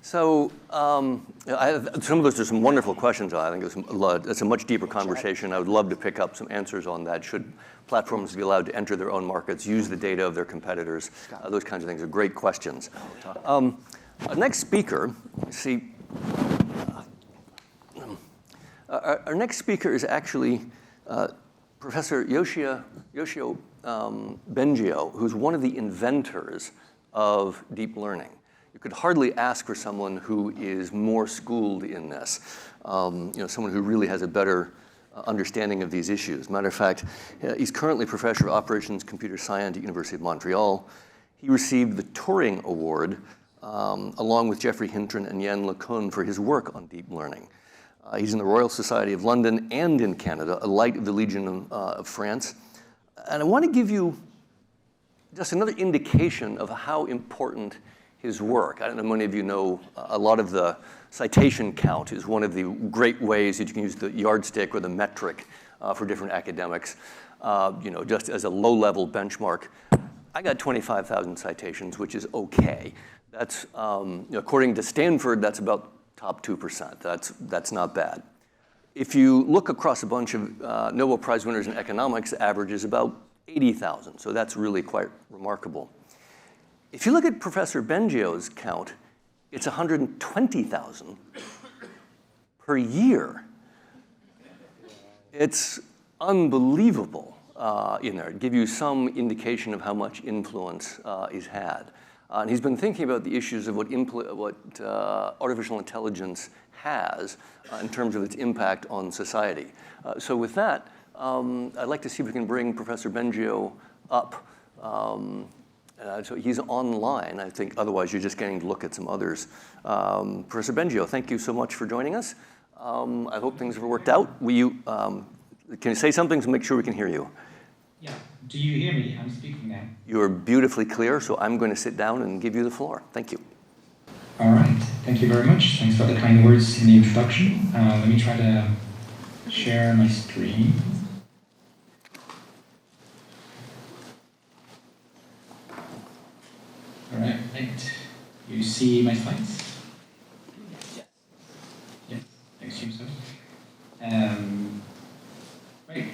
So some of those are some wonderful questions. I think it's a much deeper conversation. I would love to pick up some answers on that. Should platforms be allowed to enter their own markets, use the data of their competitors? Those kinds of things are great questions. Our next speaker, our next speaker is actually Professor Yoshua Bengio, who's one of the inventors of deep learning. You could hardly ask for someone who is more schooled in this, someone who really has a better understanding of these issues. Matter of fact, he's currently professor of operations computer science at University of Montreal. He received the Turing Award along with Geoffrey Hinton and Yann LeCun for his work on deep learning. He's in the Royal Society of London and in Canada, a Light of the Legion of France. And I want to give you just another indication of how important his work. I don't know if many of you know, a lot of the citation count is one of the great ways that you can use the yardstick or the metric for different academics, just as a low-level benchmark. I got 25,000 citations, which is okay. That's, according to Stanford, that's about top 2%. That's not bad. If you look across a bunch of Nobel Prize winners in economics, the average is about 80,000. So that's really quite remarkable. If you look at Professor Bengio's count, it's 120,000 per year. It's unbelievable in there. To give you some indication of how much influence he's had. And he's been thinking about the issues of what artificial intelligence has in terms of its impact on society. So with that, I'd like to see if we can bring Professor Bengio up. So he's online, I think. Otherwise, you're just getting to look at some others. Professor Bengio, thank you so much for joining us. I hope things have worked out. Can you say something to make sure we can hear you? Yeah. Do you hear me? I'm speaking now. You're beautifully clear, so I'm going to sit down and give you the floor. Thank you. All right. Thank you very much. Thanks for the kind words in the introduction. Let me try to share my screen. All right. You see my slides? Yes. Yes. I assume so. Right.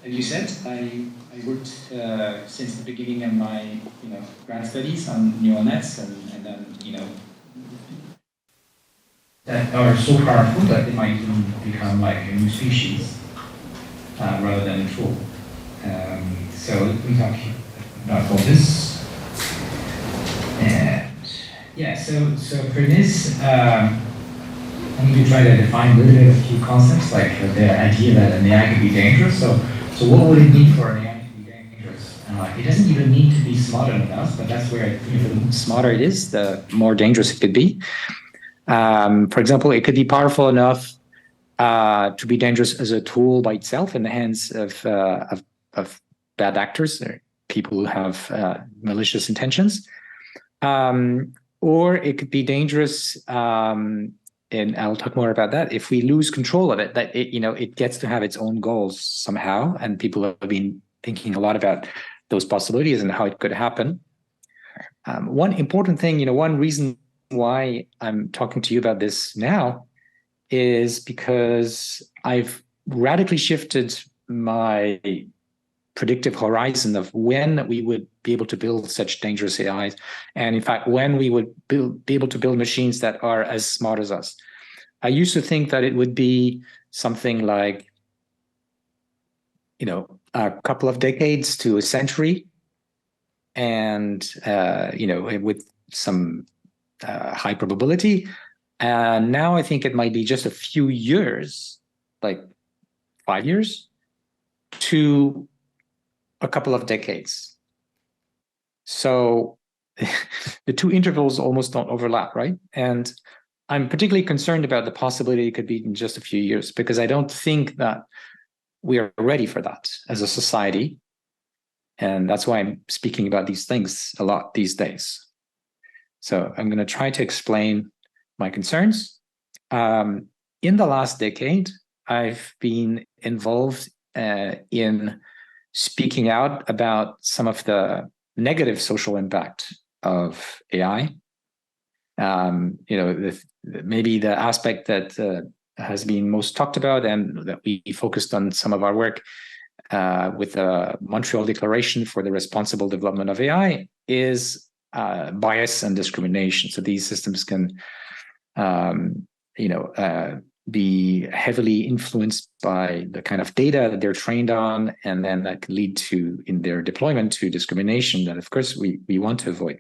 As you said, I worked since the beginning of my grad studies on neural nets, and then that are so powerful that they might even become like a new species rather than a tool. So let me talk about all this. And yeah, so for this, I'm going to try to define a little bit of a few concepts, like the idea that an AI could be dangerous. So what would it mean for an AI to be dangerous? It doesn't even need to be smarter than us, but that's where the smarter it is, the more dangerous it could be. For example, it could be powerful enough to be dangerous as a tool by itself in the hands of bad actors, or people who have malicious intentions. Or it could be dangerous, and I'll talk more about that, if we lose control of it, that it gets to have its own goals somehow, and people have been thinking a lot about those possibilities and how it could happen. One important thing, one reason why I'm talking to you about this now is because I've radically shifted my predictive horizon of when we would be able to build such dangerous AIs, and in fact, when we would be able to build machines that are as smart as us. I used to think that it would be something like, a couple of decades to a century, and with some high probability. And now I think it might be just a few years, like 5 years, to a couple of decades. So the two intervals almost don't overlap, right? And I'm particularly concerned about the possibility it could be in just a few years, because I don't think that we are ready for that as a society. And that's why I'm speaking about these things a lot these days. So I'm going to try to explain my concerns. In the last decade, I've been involved in speaking out about some of the negative social impact of AI. Maybe the aspect that has been most talked about and that we focused on some of our work with the Montreal Declaration for the Responsible Development of AI is bias and discrimination. So these systems can, be heavily influenced by the kind of data that they're trained on, and then that can lead to, in their deployment, to discrimination that, of course, we want to avoid.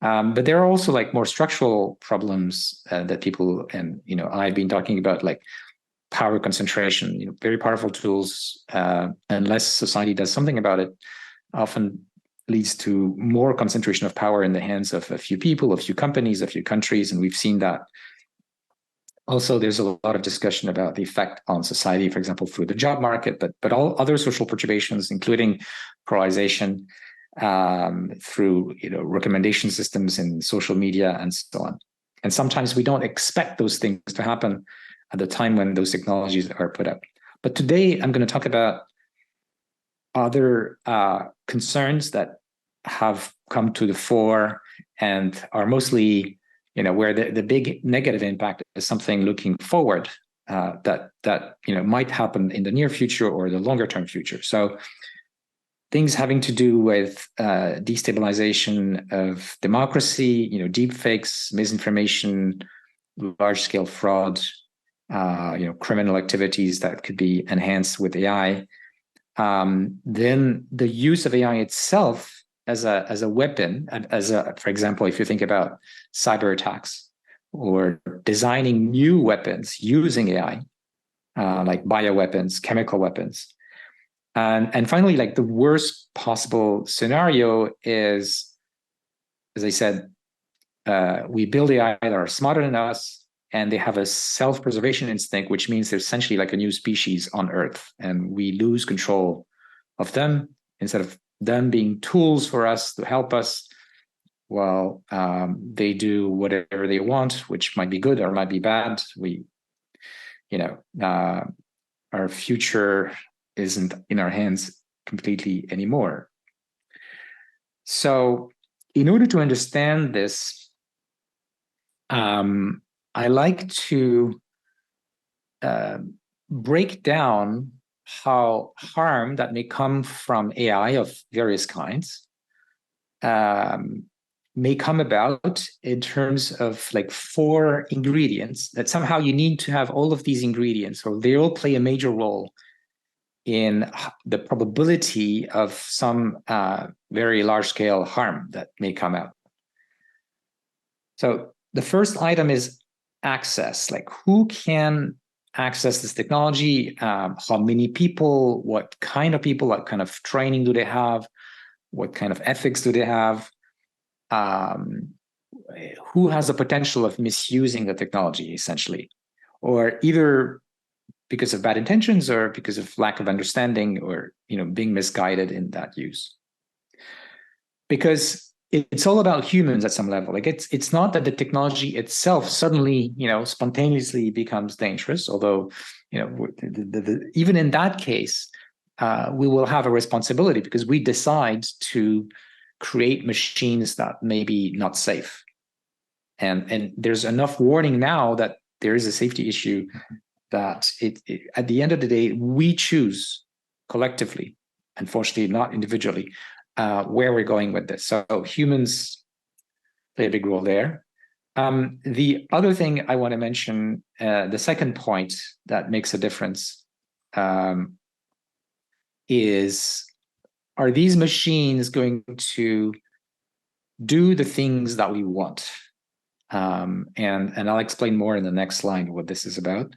But there are also like more structural problems that people, and I've been talking about, like power concentration. Very powerful tools, unless society does something about it, often leads to more concentration of power in the hands of a few people, a few companies, a few countries, and we've seen that. Also, there's a lot of discussion about the effect on society, for example, through the job market, but all other social perturbations, including polarization, through recommendation systems in social media and so on. And sometimes we don't expect those things to happen at the time when those technologies are put up. But today I'm going to talk about other concerns that have come to the fore and are mostly, where the big negative impact is something looking forward that might happen in the near future or the longer term future. So things having to do with destabilization of democracy, deep fakes, misinformation, large scale fraud, criminal activities that could be enhanced with AI. Then the use of AI itself as a weapon, for example, if you think about cyber attacks or designing new weapons using AI, like bioweapons, chemical weapons. And finally, like the worst possible scenario is, as I said, we build AI that are smarter than us, and they have a self-preservation instinct, which means they're essentially like a new species on Earth, and we lose control of them instead of them being tools for us to help us. Well, they do whatever they want, which might be good or might be bad. Our future isn't in our hands completely anymore. So in order to understand this, I like to break down how harm that may come from AI of various kinds may come about in terms of like 4 ingredients that somehow you need to have all of these ingredients, or they all play a major role in the probability of some very large-scale harm that may come out. So the first item is access. Like, who can access this technology? How many people? What kind of people? What kind of training do they have? What kind of ethics do they have? Who has the potential of misusing the technology, essentially, or either because of bad intentions or because of lack of understanding, or being misguided in that use? Because it's all about humans at some level. Like, it's not that the technology itself suddenly spontaneously becomes dangerous, although even in that case we will have a responsibility because we decide to create machines that may be not safe, and there's enough warning now that there is a safety issue that at the end of the day, we choose collectively, unfortunately not individually, where we're going with this. So humans play a big role there. The other thing I want to mention, the second point that makes a difference, is, are these machines going to do the things that we want? And I'll explain more in the next slide what this is about.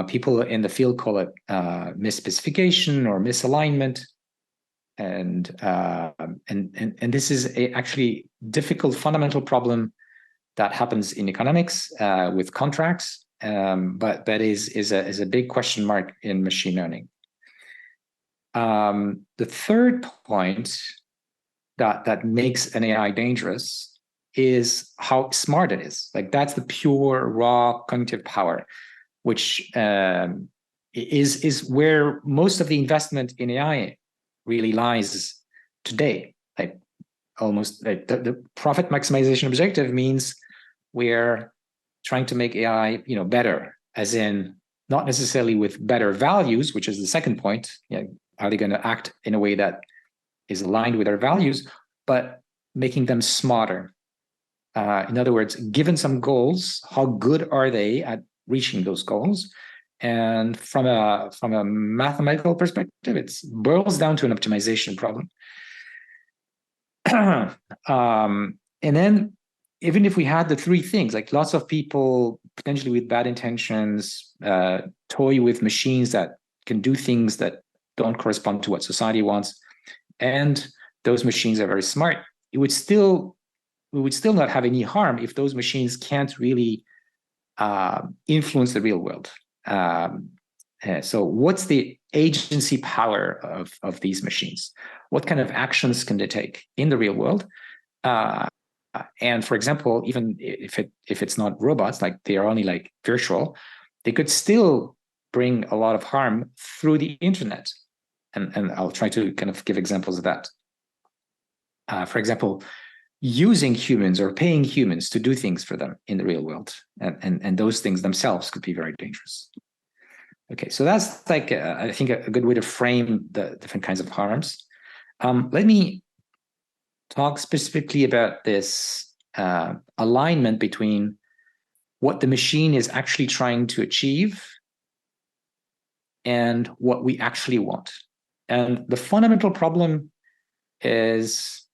People in the field call it misspecification or misalignment, and this is actually difficult fundamental problem that happens in economics with contracts, but that is a big question mark in machine learning. The third point that makes an AI dangerous is how smart it is. Like, that's the pure raw cognitive power, which is where most of the investment in AI really lies today. Like, almost like the profit maximization objective means we're trying to make AI, better, as in not necessarily with better values, which is the second point. Are they going to act in a way that is aligned with our values, but making them smarter? In other words, given some goals, how good are they at reaching those goals? And from a mathematical perspective, it boils down to an optimization problem. And then, even if we had the three things, like lots of people potentially with bad intentions toy with machines that can do things that don't correspond to what society wants, and those machines are very smart, we would still not have any harm if those machines can't really influence the real world. So what's the agency power of these machines? What kind of actions can they take in the real world? And for example, even if it's not robots, like they are only like virtual, they could still bring a lot of harm through the internet. And I'll try to kind of give examples of that. For example, using humans or paying humans to do things for them in the real world. And those things themselves could be very dangerous. Okay, so that's like, I think, a good way to frame the different kinds of harms. Let me talk specifically about this alignment between what the machine is actually trying to achieve and what we actually want. And the fundamental problem is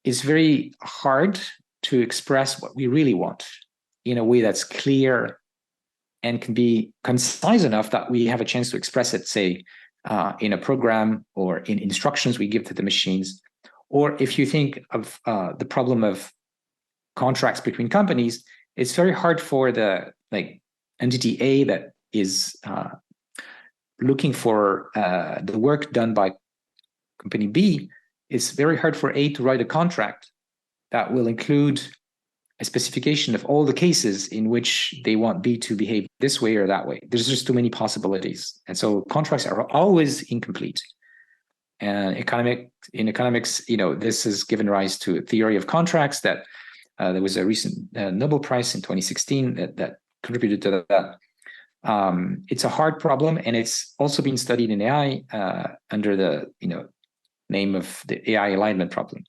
very hard to express what we really want in a way that's clear and can be concise enough that we have a chance to express it, say, in a program or in instructions we give to the machines. Or if you think of the problem of contracts between companies, it's very hard for the entity A that is looking for the work done by company B. It's very hard for A to write a contract that will include a specification of all the cases in which they want B to behave this way or that way. There's just too many possibilities. And so contracts are always incomplete. And in economics, this has given rise to a theory of contracts that there was a recent Nobel Prize in 2016 that contributed to that. It's a hard problem, and it's also been studied in AI under the name of the AI alignment problem.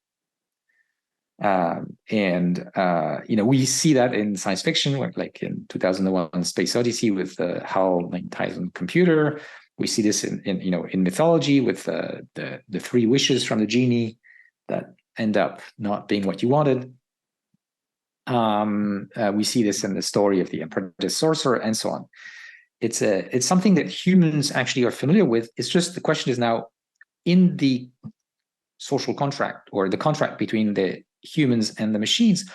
We see that in science fiction, like in 2001: Space Odyssey with the HAL 9000 computer. We see this in mythology with the three wishes from the genie that end up not being what you wanted. We see this in the story of the apprentice sorcerer, and so on. It's something that humans actually are familiar with. It's just the question is now, in the social contract or the contract between the humans and the machines,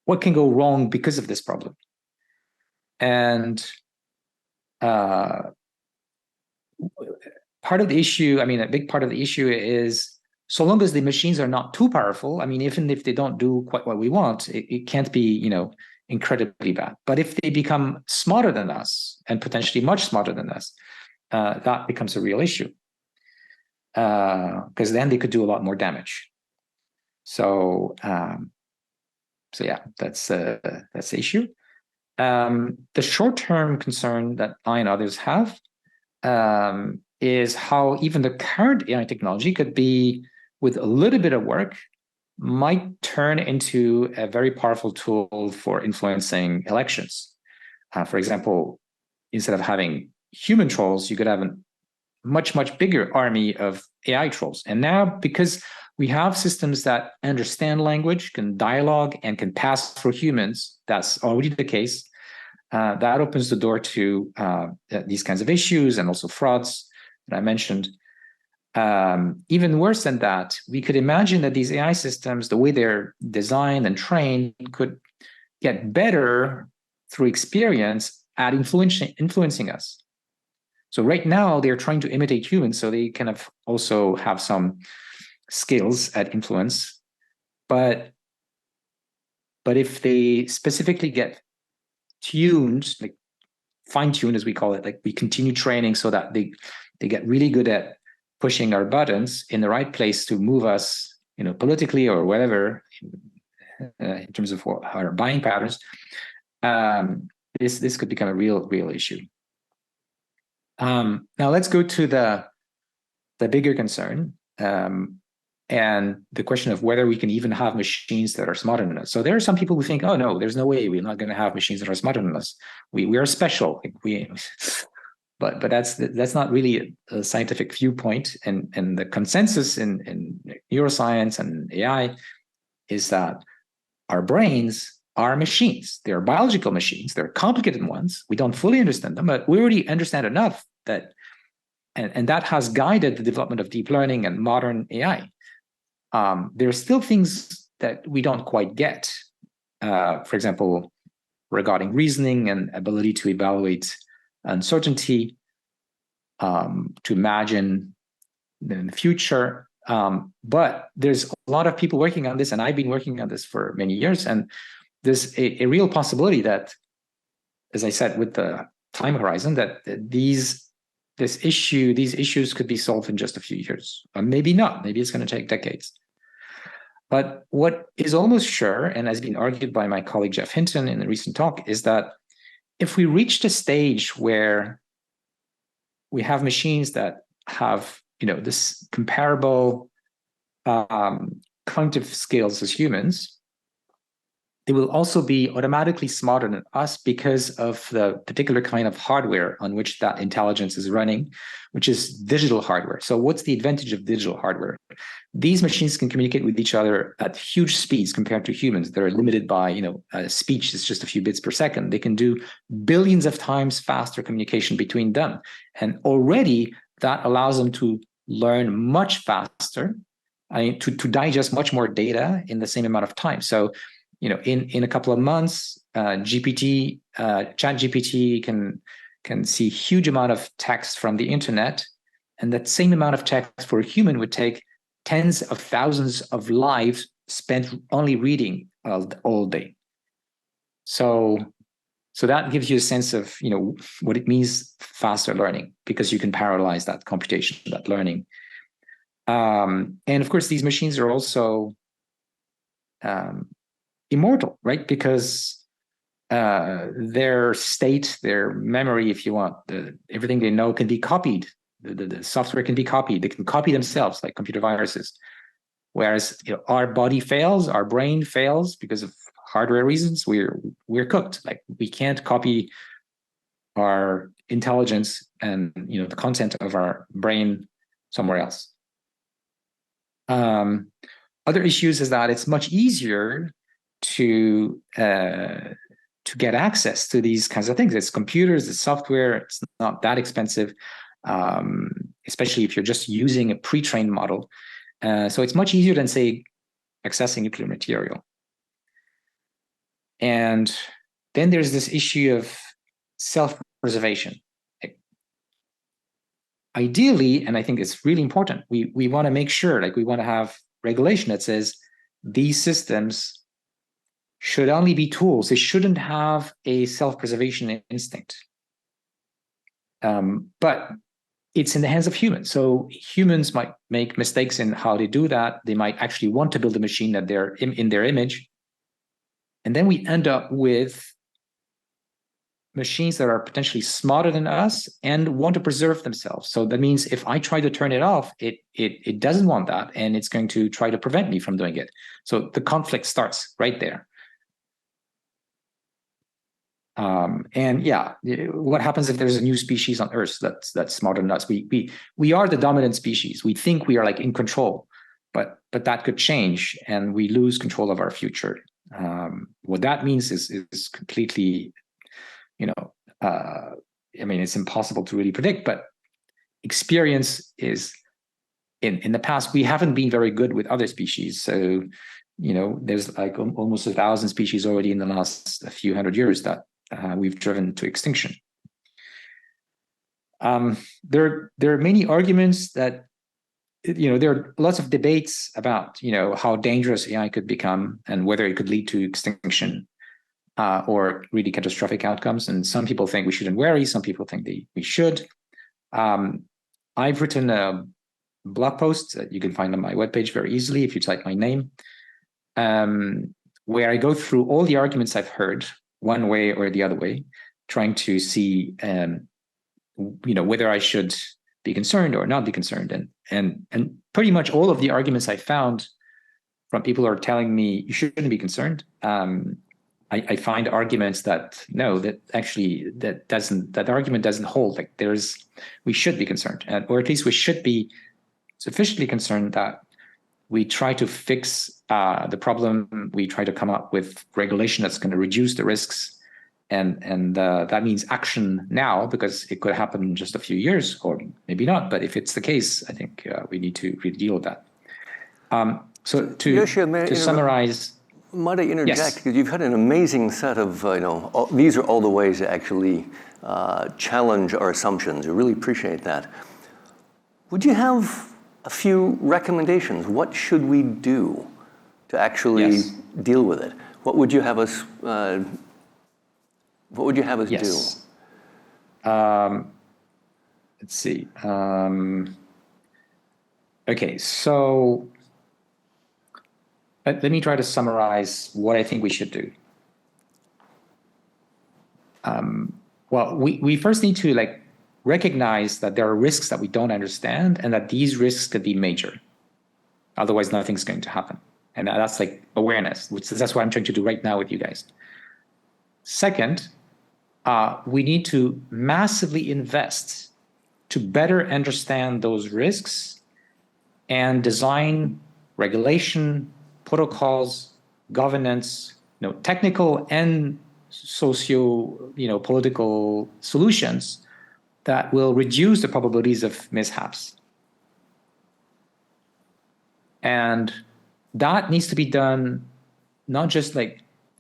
what can go wrong because of this problem? And part of the issue, a big part of the issue is, so long as the machines are not too powerful, even if they don't do quite what we want, it can't be, incredibly bad. But if they become smarter than us, and potentially much smarter than us, that becomes a real issue. Because then they could do a lot more damage. So yeah, that's the issue. The short-term concern that I and others have is how even the current AI technology could be, with a little bit of work, might turn into a very powerful tool for influencing elections. For example, instead of having human trolls, you could have a much, much bigger army of AI trolls. And now, because we have systems that understand language, can dialogue, and can pass for humans, that's already the case. That opens the door to these kinds of issues and also frauds that I mentioned. Even worse than that, we could imagine that these AI systems, the way they're designed and trained, could get better through experience at influencing us. So right now, they're trying to imitate humans, so they kind of also have some skills at influence. But if they specifically get tuned, like fine-tuned, as we call it, like we continue training so that they get really good at pushing our buttons in the right place to move us, politically or whatever, in terms of our buying patterns, this could become a real issue. Now let's go to the bigger concern, and the question of whether we can even have machines that are smarter than us. So there are some people who think, oh no, there's no way we're not going to have machines that are smarter than us. We are special. But that's not really a scientific viewpoint. And the consensus in neuroscience and AI is that our brains are machines. They're biological machines. They're complicated ones. We don't fully understand them, but we already understand enough that, and that has guided the development of deep learning and modern AI. There are still things that we don't quite get. For example, regarding reasoning and ability to evaluate uncertainty, to imagine the future. But there's a lot of people working on this, and I've been working on this for many years. And there's a real possibility that, as I said, with the time horizon, that these issues could be solved in just a few years. Or maybe not. Maybe it's going to take decades. But what is almost sure, and has been argued by my colleague Jeff Hinton in a recent talk, is that if we reach the stage where we have machines that have, this comparable cognitive skills as humans, they will also be automatically smarter than us because of the particular kind of hardware on which that intelligence is running, which is digital hardware. So what's the advantage of digital hardware? These machines can communicate with each other at huge speeds compared to humans. They're limited by, speech is just a few bits per second. They can do billions of times faster communication between them. And already that allows them to learn much faster, to digest much more data in the same amount of time. So, in a couple of months, ChatGPT can see huge amount of text from the internet, and that same amount of text for a human would take tens of thousands of lives spent only reading all day. So that gives you a sense of what it means faster learning, because you can parallelize that computation, that learning. And of course, these machines are also immortal, right? Because their state, their memory, if you want, everything they know can be copied. The software can be copied. They can copy themselves, like computer viruses. Whereas our body fails, our brain fails because of hardware reasons. We're cooked. Like, we can't copy our intelligence and the content of our brain somewhere else. Other issues is that it's much easier to get access to these kinds of things. It's computers, it's software, it's not that expensive, especially if you're just using a pre-trained model. So it's much easier than, say, accessing nuclear material. And then there's this issue of self-preservation. Ideally, and I think it's really important, we want to make sure, we want to have regulation that says these systems should only be tools. They shouldn't have a self-preservation instinct. But it's in the hands of humans. So humans might make mistakes in how they do that. They might actually want to build a machine that they're in their image. And then we end up with machines that are potentially smarter than us and want to preserve themselves. So that means if I try to turn it off, it doesn't want that, and it's going to try to prevent me from doing it. So the conflict starts right there. And yeah, what happens if there's a new species on Earth that's smarter than us? We are the dominant species. We think we are in control, but that could change, and we lose control of our future. What that means is completely, it's impossible to really predict. But experience is, in the past, we haven't been very good with other species. So there's almost 1,000 species already in the last few hundred years that we've driven to extinction. There are many arguments that, there are lots of debates about, how dangerous AI could become and whether it could lead to extinction or really catastrophic outcomes. And some people think we shouldn't worry. Some people think we should. I've written a blog post that you can find on my webpage very easily if you type my name, where I go through all the arguments I've heard, one way or the other way, trying to see, whether I should be concerned or not be concerned. And pretty much all of the arguments I found from people who are telling me you shouldn't be concerned. I find arguments that that argument doesn't hold. Like we should be concerned, or at least we should be sufficiently concerned that we try to fix the problem. We try to come up with regulation that's going to reduce the risks, and that means action now, because it could happen in just a few years, or maybe not. But if it's the case, I think we need to really deal with that. So to summarize. Might I interject? Yes. Because you've had an amazing set of, these are all the ways to actually challenge our assumptions. I really appreciate that. Would you have a few recommendations? What should we do to actually deal with it? What would you have us? What would you have us do? Let's see. Okay, so. Let me try to summarize what I think we should do. Well, we first need to recognize that there are risks that we don't understand, and that these risks could be major. Otherwise, nothing's going to happen. And that's awareness, that's what I'm trying to do right now with you guys. Second, we need to massively invest to better understand those risks and design regulation, protocols, governance, technical and political solutions that will reduce the probabilities of mishaps. And that needs to be done not just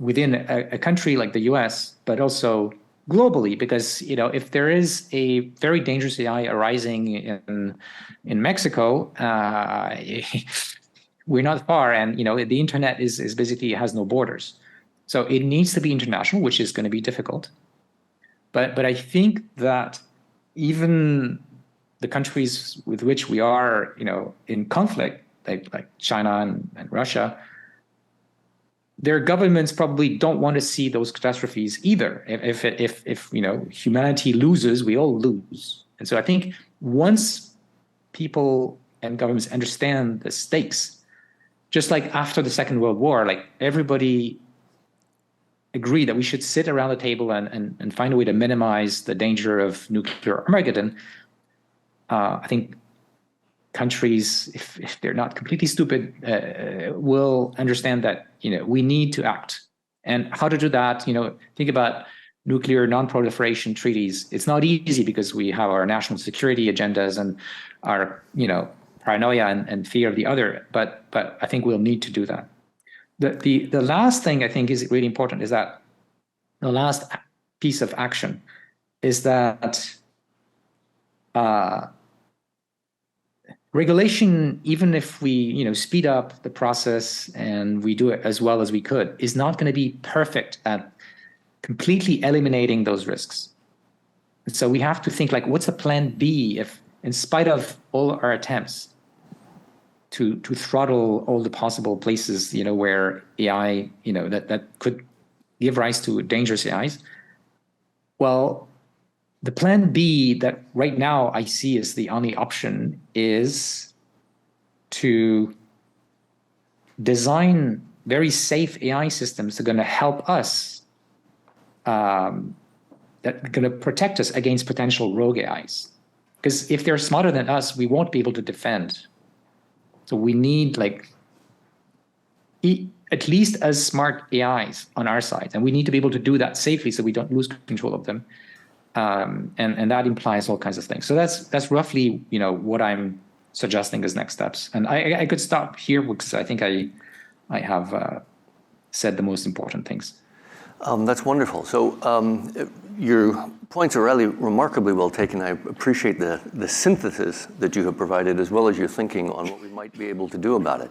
within a country like the US, but also globally, because if there is a very dangerous AI arising in Mexico, we're not far, and the internet is basically has no borders, so it needs to be international, which is going to be difficult. But I think that even the countries with which we are, in conflict, like China and Russia, their governments probably don't want to see those catastrophes either. If humanity loses, we all lose. And so I think once people and governments understand the stakes, just like after the Second World War, everybody agreed that we should sit around the table and find a way to minimize the danger of nuclear Armageddon. I think countries, if they're not completely stupid, will understand that we need to act. And how to do that? Think about nuclear non-proliferation treaties. It's not easy because we have our national security agendas and our paranoia and fear of the other, but I think we'll need to do that. The last thing I think is really important is that the last piece of action is that regulation, even if we speed up the process and we do it as well as we could, is not going to be perfect at completely eliminating those risks. And so we have to think what's the plan B if, in spite of all our attempts to throttle all the possible places, where AI, that could give rise to dangerous AIs. Well, the plan B that right now I see as the only option is to design very safe AI systems that are going to help us, that are going to protect us against potential rogue AIs. Because if they're smarter than us, we won't be able to defend. So we need at least as smart AIs on our side, and we need to be able to do that safely so we don't lose control of them. And that implies all kinds of things. So that's roughly what I'm suggesting as next steps. And I could stop here because I think I have said the most important things. That's wonderful. So your points are really remarkably well taken. I appreciate the synthesis that you have provided, as well as your thinking on what we might be able to do about it.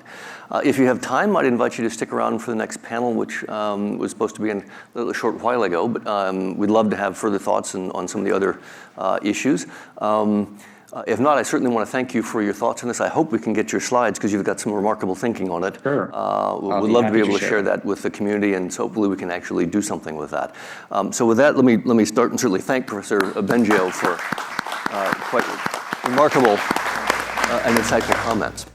If you have time, I'd invite you to stick around for the next panel, which was supposed to be a short while ago, but we'd love to have further thoughts on some of the other issues. If not, I certainly want to thank you for your thoughts on this. I hope we can get your slides because you've got some remarkable thinking on it. Sure. We'd love to be able to share that with the community, and so hopefully we can actually do something with that. So with that, let me start and certainly thank Professor Bengio for quite remarkable and insightful comments.